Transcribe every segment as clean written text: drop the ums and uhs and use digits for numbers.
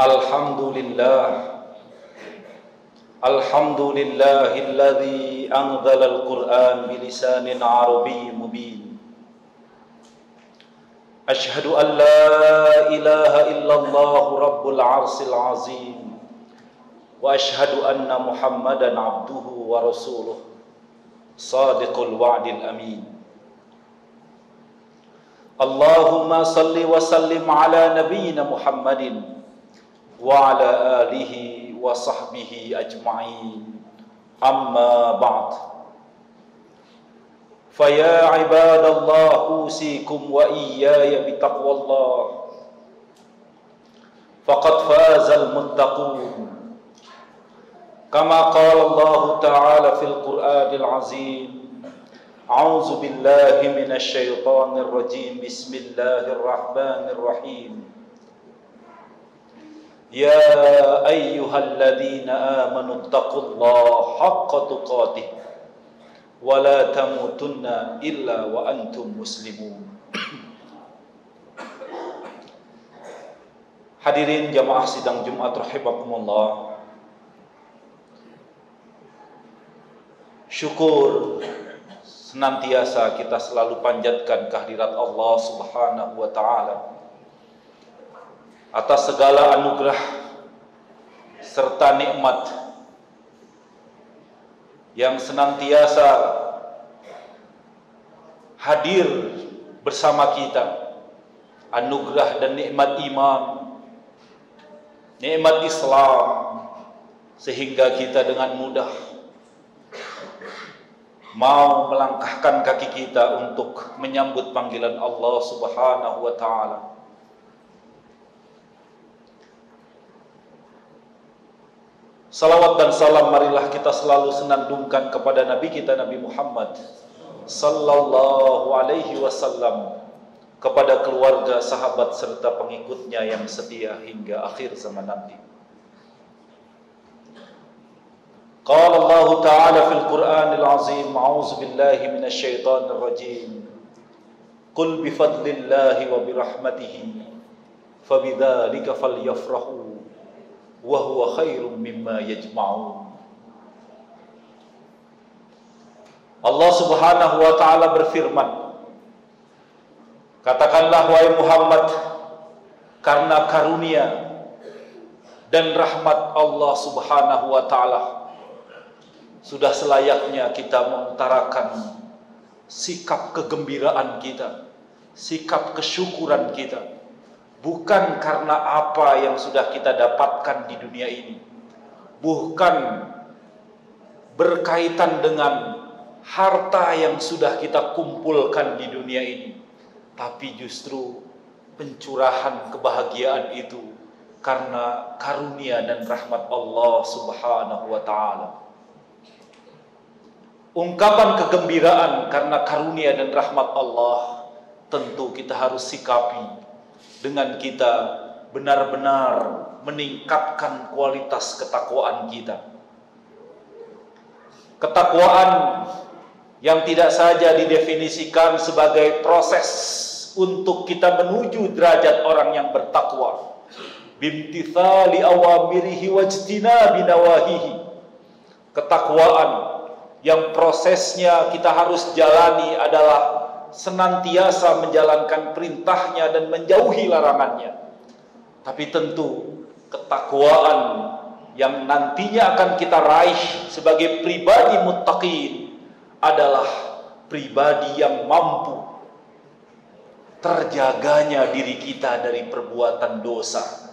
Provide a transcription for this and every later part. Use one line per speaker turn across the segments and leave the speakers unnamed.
Alhamdulillah, alhamdulillahilladzi anzalal Qur'an bilisanin arabiyyin mubin. Ashhadu an la ilaha illallah rabbul arsil azim wa ashhadu anna Muhammadan abduhu wa rasuluh sadiqul wa'dil amin. Allahumma salli wa sallim ala nabiyyina Muhammadin wa ala alihi wa sahbihi ajma'in. Amma ba'd. Faya ibadallah usikum wa iyaya bitaqwallah. Faqad fazal muttaqun. Kama qala Allah ta'ala fil Qur'anil azim. A'udzu billahi minasy syaithanir rajim. Bismillahirrahmanirrahim. Ya ayyuhalladzina amanu taqullaha haqqa tuqatih wa la tamutunna illa wa antum muslimun. Hadirin jamaah sidang Jumat rahimakumullah. Syukur senantiasa kita selalu panjatkan kehadirat Allah Subhanahu wa taala atas segala anugerah serta nikmat yang senantiasa hadir bersama kita. Anugerah dan nikmat iman, nikmat Islam, sehingga kita dengan mudah mau melangkahkan kaki kita untuk menyambut panggilan Allah Subhanahu wa taala. Salawat dan salam marilah kita selalu senandungkan kepada Nabi kita Nabi Muhammad sallallahu alaihi wasallam, kepada keluarga, sahabat serta pengikutnya yang setia hingga akhir zaman nanti. Qala Allah Ta'ala fil Qur'anil azim, a'udzu billahi minasy syaithanir rajim. Qul bi fadlillahi wa bi rahmatihi fabidzalika falyafrahu wa huwa khairum mimma yajma'un. Allah Subhanahu wa taala berfirman, katakanlah wahai Muhammad, karena karunia dan rahmat Allah Subhanahu wa taala sudah selayaknya kita mengutarakan sikap kegembiraan kita, sikap kesyukuran kita, bukan karena apa yang sudah kita dapatkan di dunia ini, bukan berkaitan dengan harta yang sudah kita kumpulkan di dunia ini, tapi justru pencurahan kebahagiaan itu karena karunia dan rahmat Allah Subhanahu wa taala. Ungkapan kegembiraan karena karunia dan rahmat Allah tentu kita harus sikapi dengan kita benar-benar meningkatkan kualitas ketakwaan kita. Ketakwaan yang tidak saja didefinisikan sebagai proses untuk kita menuju derajat orang yang bertakwa, bimtithali awamirihi wajtinabi nawahihi. Ketakwaan yang prosesnya kita harus jalani adalah senantiasa menjalankan perintahnya dan menjauhi larangannya. Tapi tentu ketakwaan yang nantinya akan kita raih sebagai pribadi muttaqin adalah pribadi yang mampu terjaganya diri kita dari perbuatan dosa.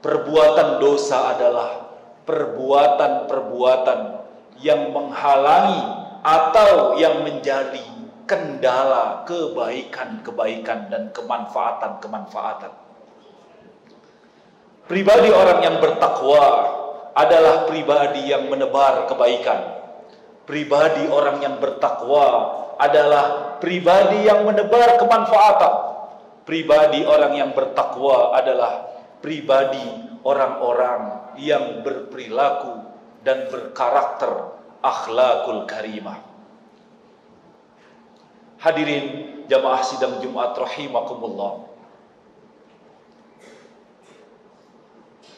Perbuatan dosa adalah perbuatan-perbuatan yang menghalangi atau yang menjadi kendala kebaikan-kebaikan dan kemanfaatan-kemanfaatan. Pribadi orang yang bertakwa adalah pribadi yang menebar kebaikan. Pribadi orang yang bertakwa adalah pribadi yang menebar kemanfaatan. Pribadi orang yang bertakwa adalah pribadi orang-orang yang berperilaku dan berkarakter akhlakul karimah. Hadirin jamaah sidang Jumat rahimakumullah.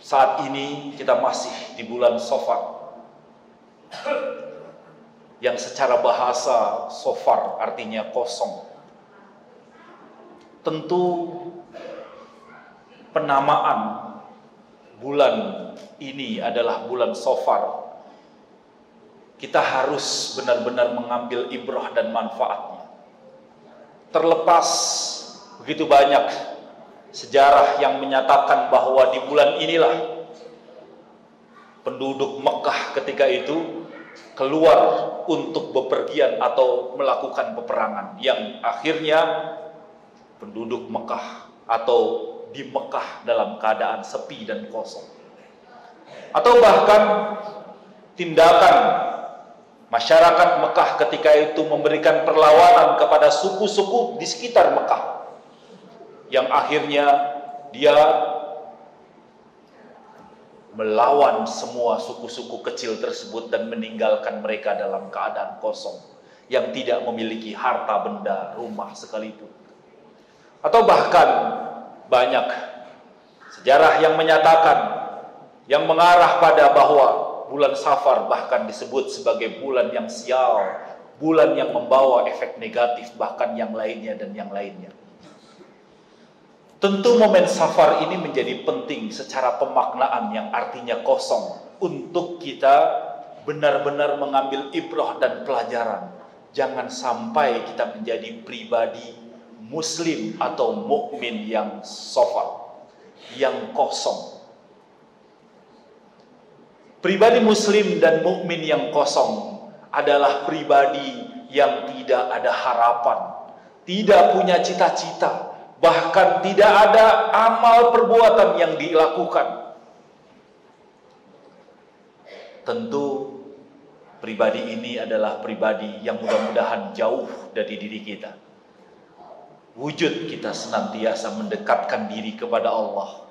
Saat ini kita masih di bulan Safar, yang secara bahasa Safar artinya kosong. Tentu penamaan bulan ini adalah bulan Safar. Kita harus benar-benar mengambil ibrah dan manfaatnya. Terlepas begitu banyak sejarah yang menyatakan bahwa di bulan inilah penduduk Mekah ketika itu keluar untuk bepergian atau melakukan peperangan, yang akhirnya penduduk Mekah atau di Mekah dalam keadaan sepi dan kosong. Atau bahkan tindakan masyarakat Mekah ketika itu memberikan perlawanan kepada suku-suku di sekitar Mekah, yang akhirnya dia melawan semua suku-suku kecil tersebut dan meninggalkan mereka dalam keadaan kosong, yang tidak memiliki harta benda, rumah sekalipun. Atau bahkan banyak sejarah yang menyatakan, yang mengarah pada bahwa bulan Safar bahkan disebut sebagai bulan yang sial, bulan yang membawa efek negatif, bahkan yang lainnya dan yang lainnya. Tentu momen Safar ini menjadi penting secara pemaknaan yang artinya kosong, untuk kita benar-benar mengambil ibrah dan pelajaran. Jangan sampai kita menjadi pribadi muslim atau mukmin yang Safar, yang kosong. Pribadi muslim dan mukmin yang kosong adalah pribadi yang tidak ada harapan, tidak punya cita-cita, bahkan tidak ada amal perbuatan yang dilakukan. Tentu pribadi ini adalah pribadi yang mudah-mudahan jauh dari diri kita. Wujud kita senantiasa mendekatkan diri kepada Allah,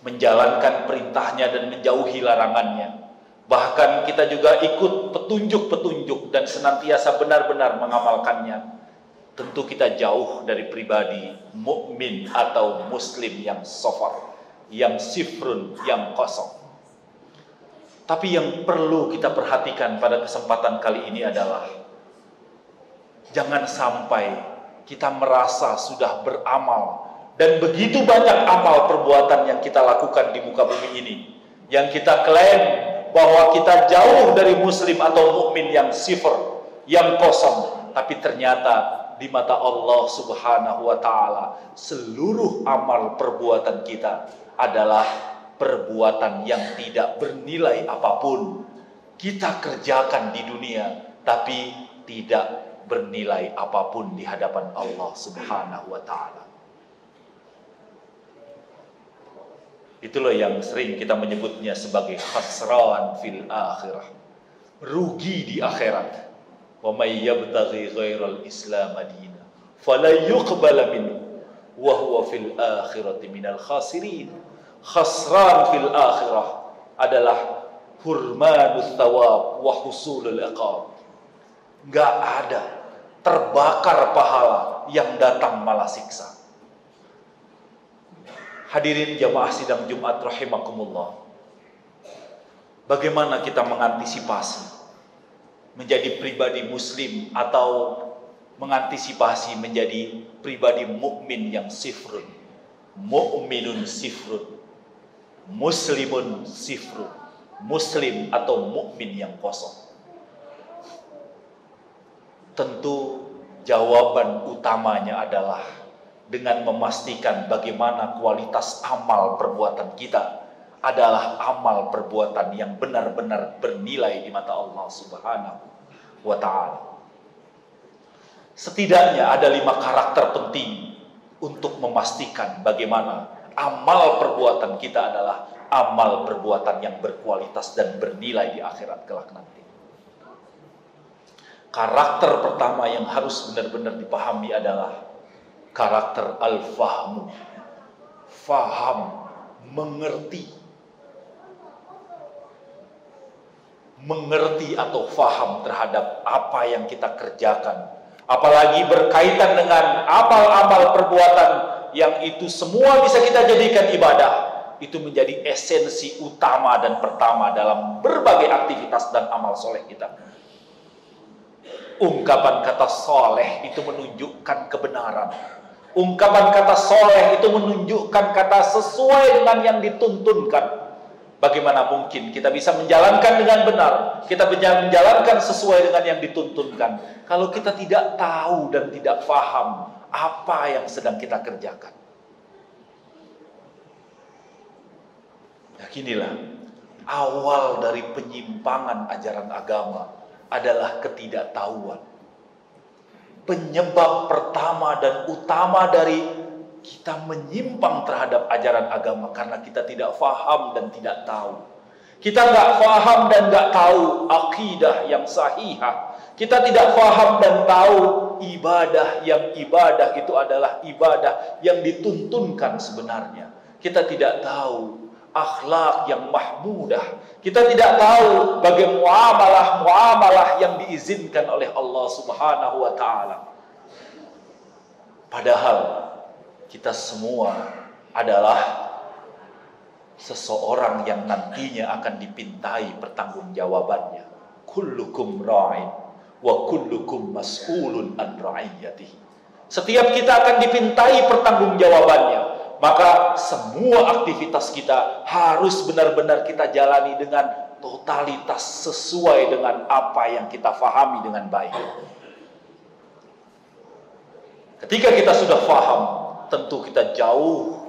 menjalankan perintahnya dan menjauhi larangannya. Bahkan kita juga ikut petunjuk-petunjuk dan senantiasa benar-benar mengamalkannya. Tentu kita jauh dari pribadi mukmin atau muslim yang Safar, yang sifrun, yang kosong. Tapi yang perlu kita perhatikan pada kesempatan kali ini adalah jangan sampai kita merasa sudah beramal dan begitu banyak amal perbuatan yang kita lakukan di muka bumi ini, yang kita klaim bahwa kita jauh dari muslim atau mukmin yang sifr, yang kosong. Tapi ternyata di mata Allah Subhanahu wa Ta'ala, seluruh amal perbuatan kita adalah perbuatan yang tidak bernilai apapun. Kita kerjakan di dunia, tapi tidak bernilai apapun di hadapan Allah Subhanahu wa Ta'ala. Itulah yang sering kita menyebutnya sebagai khasran fil akhirah, rugi di akhirat. Wa may yabtaghi ghairal islam dinan fala yuqbal minhu wa huwa fil akhirati minal khasirin. Khasran fil akhirah adalah hurmanus thawab wa husulul iqab. Enggak ada terbakar pahala, yang datang malah siksa. Hadirin jamaah sidang Jumat rahimakumullah, bagaimana kita mengantisipasi menjadi pribadi muslim atau mengantisipasi menjadi pribadi mukmin yang sifrun? Mukminun sifrun, muslimun sifrun, muslim atau mukmin yang kosong. Tentu jawaban utamanya adalah dengan memastikan bagaimana kualitas amal perbuatan kita adalah amal perbuatan yang benar-benar bernilai di mata Allah Subhanahu wa Ta'ala. Setidaknya ada 5 karakter penting untuk memastikan bagaimana amal perbuatan kita adalah amal perbuatan yang berkualitas dan bernilai di akhirat kelak nanti. Karakter pertama yang harus benar-benar dipahami adalah karakter al-fahmu, faham, mengerti. Mengerti atau faham terhadap apa yang kita kerjakan, apalagi berkaitan dengan amal-amal perbuatan yang itu semua bisa kita jadikan ibadah. itu menjadi esensi utama dan pertama dalam berbagai aktivitas dan amal soleh kita. Ungkapan kata soleh itu menunjukkan kebenaran. Ungkapan kata soleh itu menunjukkan kata sesuai dengan yang dituntunkan. Bagaimana mungkin kita bisa menjalankan dengan benar, kita menjalankan sesuai dengan yang dituntunkan, kalau kita tidak tahu dan tidak paham apa yang sedang kita kerjakan. Nah, inilah awal dari penyimpangan ajaran agama adalah ketidaktahuan. Penyebab pertama dan utama dari kita menyimpang terhadap ajaran agama karena kita tidak faham dan tidak tahu. Kita nggak faham dan nggak tahu akidah yang sahihah. Kita tidak faham dan tahu ibadah itu adalah ibadah yang dituntunkan sebenarnya. Kita tidak tahu akhlak yang mahmudah. Kita tidak tahu bagaimana muamalah yang diizinkan oleh Allah Subhanahu wa taala. Padahal kita semua adalah seseorang yang nantinya akan dipintai pertanggungjawabannya. Kullukum ra'in wa kullukum mas'ulun an ra'iyatihi. Setiap kita akan dipintai pertanggungjawabannya. Maka semua aktivitas kita harus benar-benar kita jalani dengan totalitas sesuai dengan apa yang kita fahami dengan baik. Ketika kita sudah faham, tentu kita jauh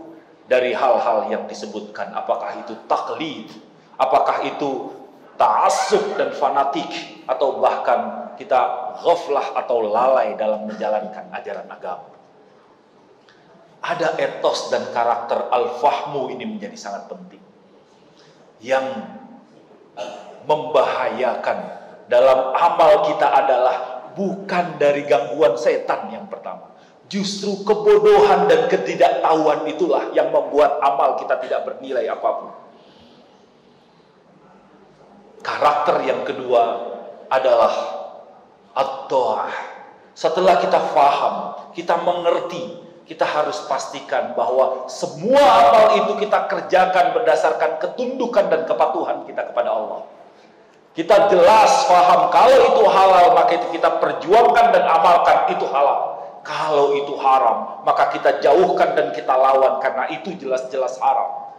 dari hal-hal yang disebutkan. Apakah itu taklid, apakah itu ta'assub dan fanatik, atau bahkan kita ghaflah atau lalai dalam menjalankan ajaran agama. Ada etos dan karakter al-fahmu ini menjadi sangat penting, yang membahayakan dalam amal kita adalah bukan dari gangguan setan yang pertama. Justru kebodohan dan ketidaktahuan itulah yang membuat amal kita tidak bernilai apapun. Karakter yang kedua adalah at-ta'ah. Setelah kita faham, kita mengerti, kita harus pastikan bahwa semua amal itu kita kerjakan berdasarkan ketundukan dan kepatuhan kita kepada Allah. Kita jelas faham kalau itu halal, maka itu kita perjuangkan dan amalkan itu halal. Kalau itu haram, maka kita jauhkan dan kita lawan karena itu jelas-jelas haram.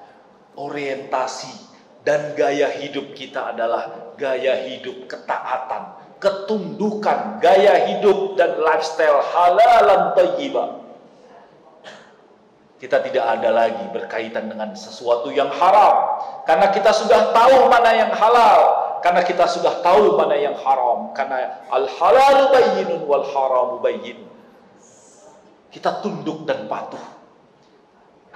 Orientasi dan gaya hidup kita adalah gaya hidup ketaatan, ketundukan, gaya hidup dan lifestyle halalan thayyibah. Kita tidak ada lagi berkaitan dengan sesuatu yang haram karena kita sudah tahu mana yang halal, karena kita sudah tahu mana yang haram, karena al-halalu bayyinun wal haramu bayyin. Kita tunduk dan patuh.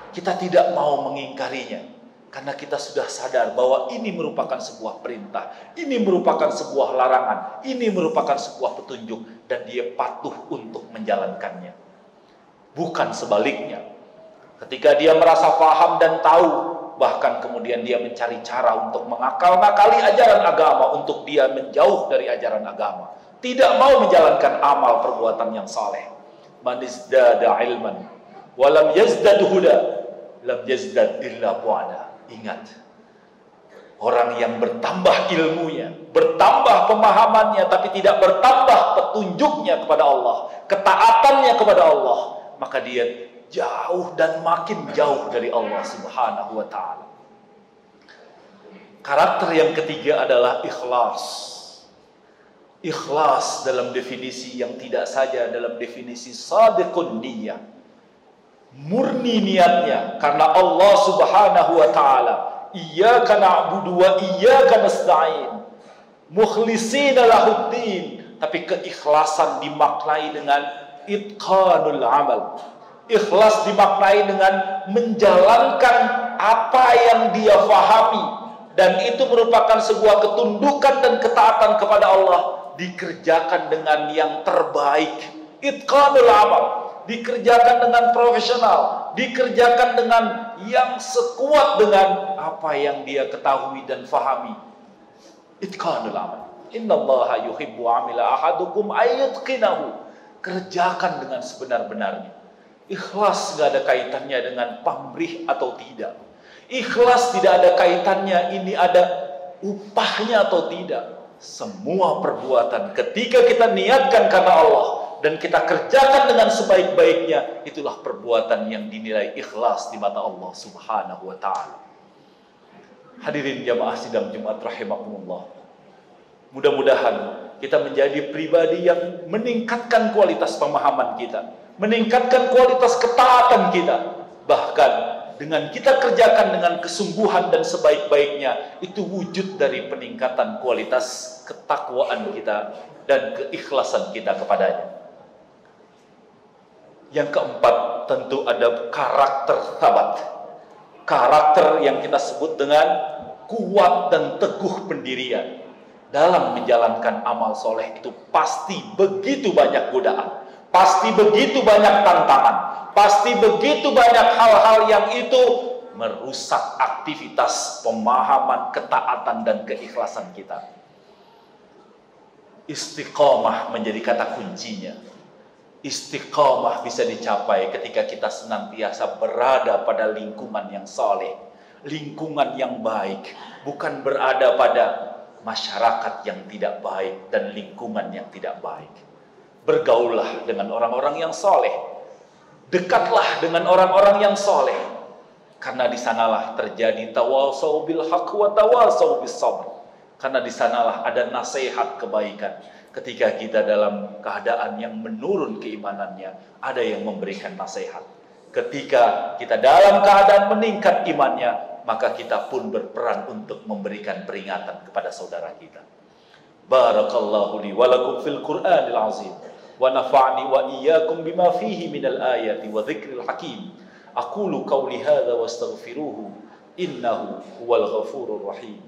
Kita tidak mau mengingkarinya karena kita sudah sadar bahwa ini merupakan sebuah perintah, ini merupakan sebuah larangan, ini merupakan sebuah petunjuk, dan dia patuh untuk menjalankannya. Bukan sebaliknya. Ketika dia merasa paham dan tahu, bahkan kemudian dia mencari cara untuk mengakal-ngakali ajaran agama, untuk dia menjauh dari ajaran agama, tidak mau menjalankan amal perbuatan yang saleh. Man izdada ilman wa lam yazdad huda lam yazdad illa bu'ada. Ingat, orang yang bertambah ilmunya, bertambah pemahamannya, tapi tidak bertambah petunjuknya kepada Allah, ketaatannya kepada Allah, maka dia jauh dan makin jauh dari Allah Subhanahu wa ta'ala. Karakter yang ketiga adalah ikhlas. Ikhlas dalam definisi yang tidak saja dalam definisi shadiqun niyah, murni niatnya karena Allah Subhanahu wa ta'ala. Iyyaka na'budu wa iyyaka nasta'in, mukhlishina lahuddin. Tapi keikhlasan dimaknai dengan itqanul amal. Ikhlas dimaknai dengan menjalankan apa yang dia fahami, dan itu merupakan sebuah ketundukan dan ketaatan kepada Allah, dikerjakan dengan yang terbaik. Itqanul amal, dikerjakan dengan profesional, dikerjakan dengan yang sekuat dengan apa yang dia ketahui dan fahami. Itqanul amal. Innallaha yuhibbu amila ahadukum ayyutqinahu. Kerjakan dengan sebenar-benarnya. Ikhlas gak ada kaitannya dengan pamrih atau tidak. Ikhlas tidak ada kaitannya ini ada upahnya atau tidak. Semua perbuatan ketika kita niatkan karena Allah dan kita kerjakan dengan sebaik-baiknya, itulah perbuatan yang dinilai ikhlas di mata Allah Subhanahu wa taala. Hadirin jamaah sidang Jumat rahimakumullah. Mudah-mudahan kita menjadi pribadi yang meningkatkan kualitas pemahaman kita, meningkatkan kualitas ketaatan kita. Bahkan dengan kita kerjakan dengan kesungguhan dan sebaik-baiknya, itu wujud dari peningkatan kualitas ketakwaan kita dan keikhlasan kita kepadanya. Yang keempat, tentu ada karakter sahabat. Karakter yang kita sebut dengan kuat dan teguh pendirian. Dalam menjalankan amal soleh itu pasti begitu banyak godaan, pasti begitu banyak tantangan, pasti begitu banyak hal-hal yang itu merusak aktivitas pemahaman, ketaatan dan keikhlasan kita. Istiqomah menjadi kata kuncinya. Istiqomah bisa dicapai ketika kita senantiasa berada pada lingkungan yang saleh, lingkungan yang baik, bukan berada pada masyarakat yang tidak baik dan lingkungan yang tidak baik. Bergaullah dengan orang-orang yang saleh, dekatlah dengan orang-orang yang saleh, karena di sanalah terjadi tawasau bil haqq wa tawasau bis sabr. Karena di sanalah ada nasihat kebaikan. Ketika kita dalam keadaan yang menurun keimanannya, ada yang memberikan nasihat. Ketika kita dalam keadaan meningkat imannya, maka kita pun berperan untuk memberikan peringatan kepada saudara kita. Barakallahu li wa lakum fil Qur'anil azim wa nafa'ni wa iyyakum bima fihi minal ayati wa dzikril hakim. Aqulu qawli hadza wastaghfiruhu innahu huwal ghafurur rahim.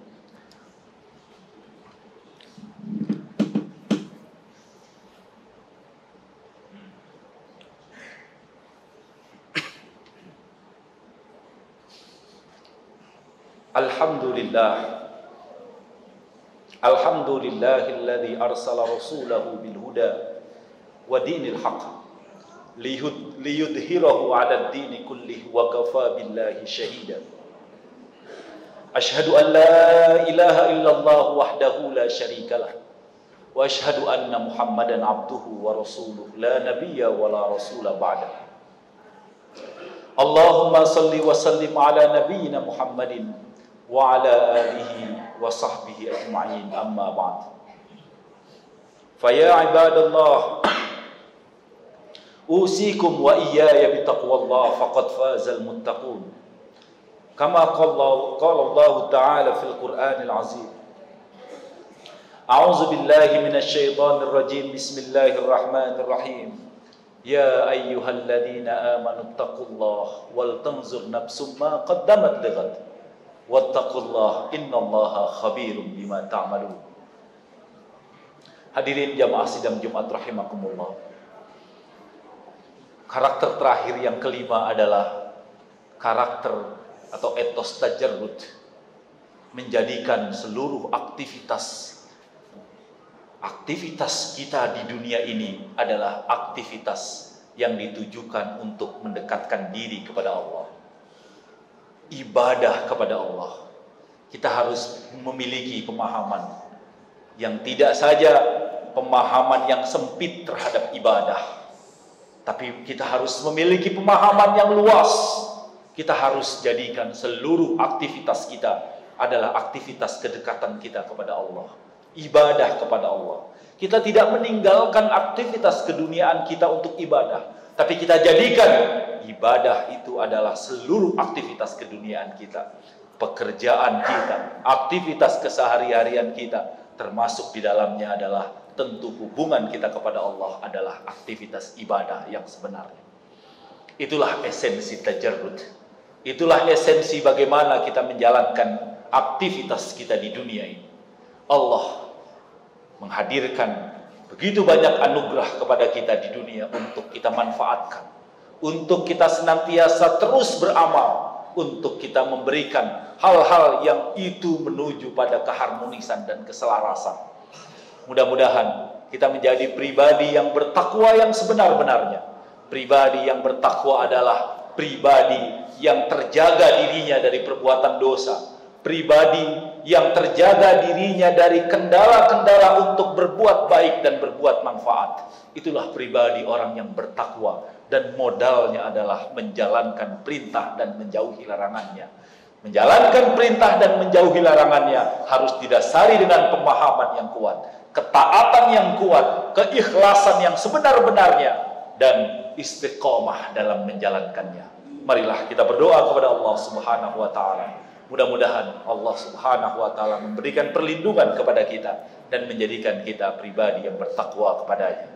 Alhamdulillahilladzi arsala rasulahu bil huda wa dinil haqq liyudhhirahu 'ala ad-dini kullihi wa kafa billahi shahida. Asyhadu an la ilaha illallah wahdahu la syarikalah wa asyhadu anna Muhammadan 'abduhu wa rasuluhu la nabiyya wa la rasula ba'da. Allahumma salli wa sallim 'ala nabiyyina Muhammadin wa ala alihi wa sahbihi ajma'in, amma ba'd. Fa ya ibadallah, usikum wa iyaya bitaqwallah faqad fazal muttaqun. Kama qala Allah ta'ala fil Qur'anil azim. A'udzu billahi minasy syaithanir rajim. Bismillahirrahmanirrahim. Ya ayyuhalladzina amanu taqullaha wal tanzur nafsum ma qaddamat lighad. Wattaqullah innallaha khabirum bima ta'malun. Hadirin jamaah sidang Jumat rahimakumullah. Karakter terakhir yang kelima adalah karakter atau etos tajarrud, menjadikan seluruh aktivitas kita di dunia ini adalah aktivitas yang ditujukan untuk mendekatkan diri kepada Allah. Ibadah kepada Allah. Kita harus memiliki pemahaman yang tidak saja pemahaman yang sempit terhadap ibadah, tapi kita harus memiliki pemahaman yang luas. Kita harus jadikan seluruh aktivitas kita adalah aktivitas kedekatan kita kepada Allah, ibadah kepada Allah. Kita tidak meninggalkan aktivitas keduniaan kita untuk ibadah, tapi kita jadikan ibadah itu adalah seluruh aktivitas keduniaan kita, pekerjaan kita, aktivitas kesehari-harian kita, termasuk di dalamnya adalah tentu hubungan kita kepada Allah adalah aktivitas ibadah yang sebenarnya. Itulah esensi tajarrud. Itulah esensi bagaimana kita menjalankan aktivitas kita di dunia ini. Allah menghadirkan begitu banyak anugerah kepada kita di dunia untuk kita manfaatkan, untuk kita senantiasa terus beramal, untuk kita memberikan hal-hal yang itu menuju pada keharmonisan dan keselarasan. Mudah-mudahan kita menjadi pribadi yang bertakwa yang sebenar-benarnya. Pribadi yang bertakwa adalah pribadi yang terjaga dirinya dari perbuatan dosa, pribadi yang terjaga dirinya dari kendala-kendala untuk berbuat baik dan berbuat manfaat. Itulah pribadi orang yang bertakwa dan modalnya adalah menjalankan perintah dan menjauhi larangannya. Menjalankan perintah dan menjauhi larangannya harus didasari dengan pemahaman yang kuat, ketaatan yang kuat, keikhlasan yang sebenar-benarnya, dan istiqomah dalam menjalankannya. Marilah kita berdoa kepada Allah Subhanahu wa taala. Mudah-mudahan Allah Subhanahu wa taala memberikan perlindungan kepada kita dan menjadikan kita pribadi yang bertakwa kepadanya.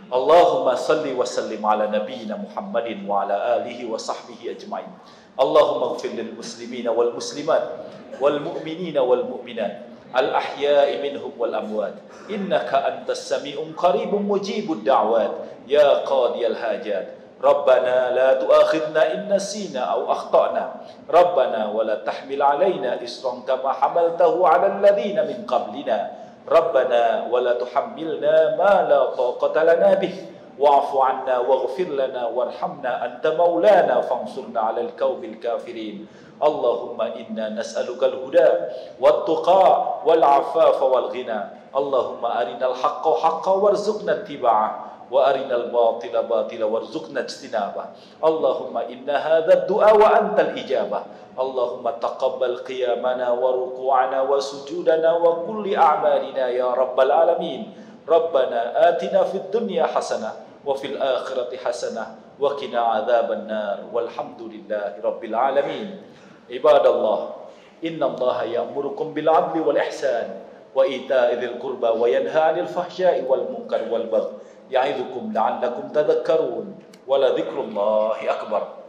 Allahumma salli wa sallim ala nabiyyina Muhammadin wa ala alihi wa sahbihi ajma'in. Allahumma ighfir lil muslimina wal muslimat wal mu'minina wal mu'minat al-ahya'i minhum wal amwat innaka antas sami'un qaribun mujibud da'wat ya qadiyal hajat. Rabbana la tu'akhidna in nasina aw akhtana. Rabbana wa la tahmil alaina isran kama hamaltahu 'alal ladzina min qablina. Rabbana wa la tuhammilna ma la taqata lana bih wa'fu 'anna waghfir lana warhamna anta maulana fansurna 'alal qaumil kafirin. Allahumma inna nas'aluka al-huda wat-tuqa wal-'afafa wal-ghina. Allahumma arinal haqqa haqqan warzuqna ittiba'ah wa arinal batila batila warzuqna ijtinabah. Allahumma inna hadha ad-du'a wa antal ijabah. Allahumma taqabbal qiyamana wa ruku'ana wa sujudana wa kulli a'malina ya rabbal alamin. Rabbana atina fid dunya hasanah wa fil akhirati hasanah wa qina adzaban nar walhamdulillahi rabbil alamin. Ibadallah, innallaha ya'murukum bil 'adli wal ihsan wa ita'i dzil qurba wa yanha 'anil fahsya'i wal munkar wal baghi ya'idukum la'allakum tadhakkarun wa la dzikrullahi akbar.